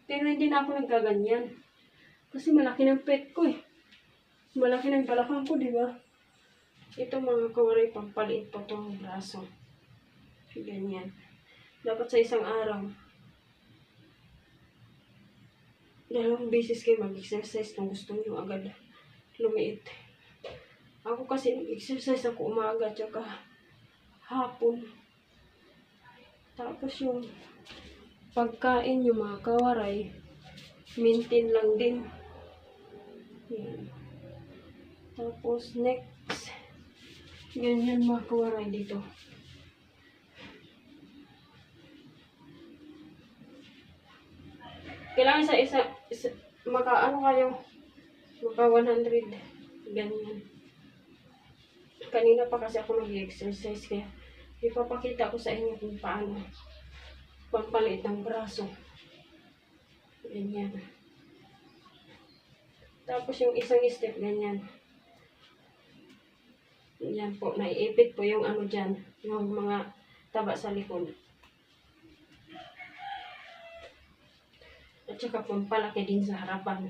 Pero hindi na ako nagkaganyan. Kasi malaki ng pet ko eh. Malaki ng balakang ko, di ba? Ito mga kawaray, pampaliit pa itong braso. Ganyan. Dapat sa isang araw, 2 beses kayo mag-exercise kung gusto nyo agad lumiit. Ako kasi nag-exercise ako umaga tsaka hapon. Tapos yung pagkain yung mga kawaray, maintain lang din. Yan. Tapos next, ganyan mga kawaray dito. Kailangan sa isa maka-ano kayo, maka 100. Ganyan. Kanina pa kasi ako nag-exercise kaya ipapakita ko sa inyo kung paano pampaliit ng braso. Ganyan. Tapos yung isang step, ganyan. Yan po, naiipit po yung ano dyan, yung mga taba sa likod. At saka pampalaki din sa harapan.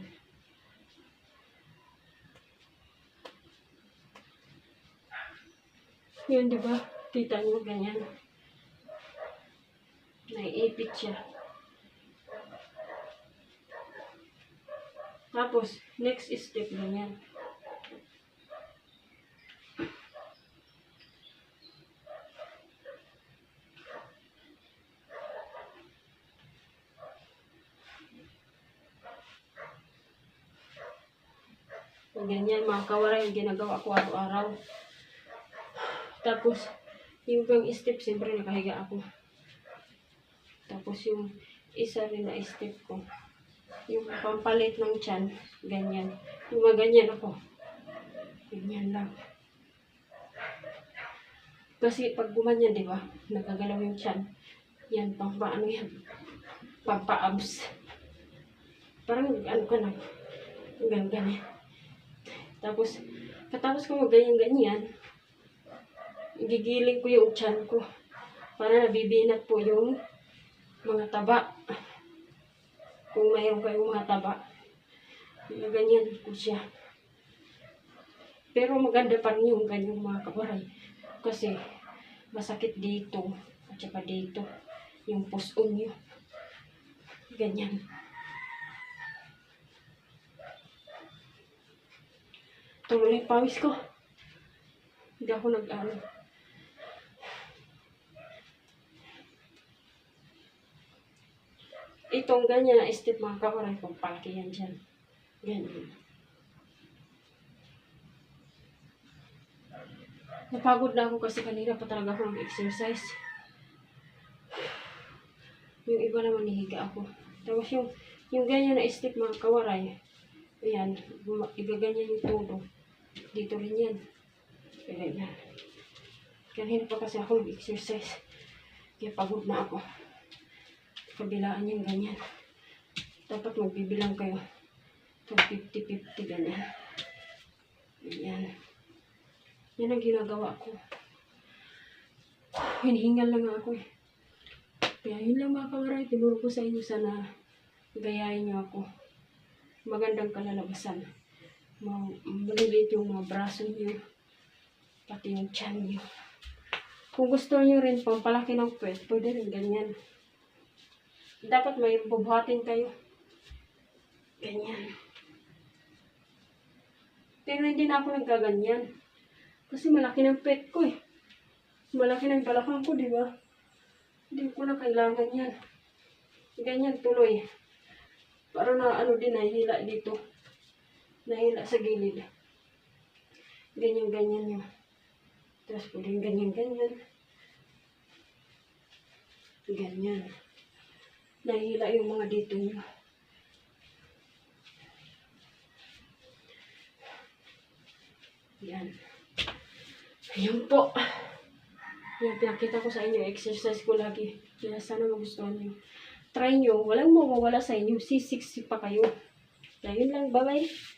Yun, di ba? Kita nyo ganyan. Naiipit siya. Tapos, next step ganyan. Ganyan mga kawaray, yung ginagawa ko araw-araw. Tapos, yung ibang step, siyempre nakahiga ako. Tapos yung isa rin na step ko, yung pampalit ng tiyan, ganyan. Yung ganyan ako. Ganyan lang. Kasi pag gumanyan, di ba? Nagagalaw yung tiyan. Yan, pampaano yan? Pampa-abs. Parang ano ka na. Ganyan. Tapos, katapos ko mag-ganyan-ganyan, gigiling ko yung tiyan ko para nabibinat po yung mga taba. Kung mayroon kayong mga taba, ganyan po siya. Pero maganda pa rin yung ganyan mga kabaray. Kasi masakit dito at saka dito yung puson nyo. Ganyan. Tuloy yung pawis ko. Hindi ako nag-ano. Itong ganyan na step mga kawaray, pampalaki yan dyan. Ganyan. Napagod na ako kasi kanina pa talaga ako nag-exercise. Yung iba naman nihiga ako. Tapos yung ganyan na step mga kawaray, ayan, igaganyan yung todo. Dito rin yan. Ganyan. Kanina pa kasi ako nag-exercise. Kaya pagod na ako. Kabilaan yung ganyan. Dapat magbibilang kayo. 50-50 ganyan. Ganyan. Yan ang ginagawa ko. Hinihingal lang ako eh. Kaya yun lang mga kawaray. Tinuro ko sa inyo sana gayahin nyo ako. Magandang kalalabasan. Maliliit yung mga braso nyo. Pati yung tiyan nyo. Kung gusto nyo rin pampalaki ng puwet, pwede rin ganyan. Dapat may bubuhatin kayo. Ganyan. Pero hindi na ako nagkaganyan. Kasi malaki ng pet ko eh. Malaki ng balakang ko, di ba? Hindi ko na kailangan yan. Ganyan tuloy. Para na ano din, nahihila dito. Nahihila sa gilid. Ganyan-ganyan yun. Tapos pwede ganyan-ganyan. Ganyan. Nahihila yung mga dito nyo. Yan. Ayun po. Yan, pinakita ko sa inyo. Exercise ko lagi. Kaya sana magustuhan nyo. Try nyo. Walang mawawala sa inyo. C6 pa kayo. Kaya yun lang. Bye-bye.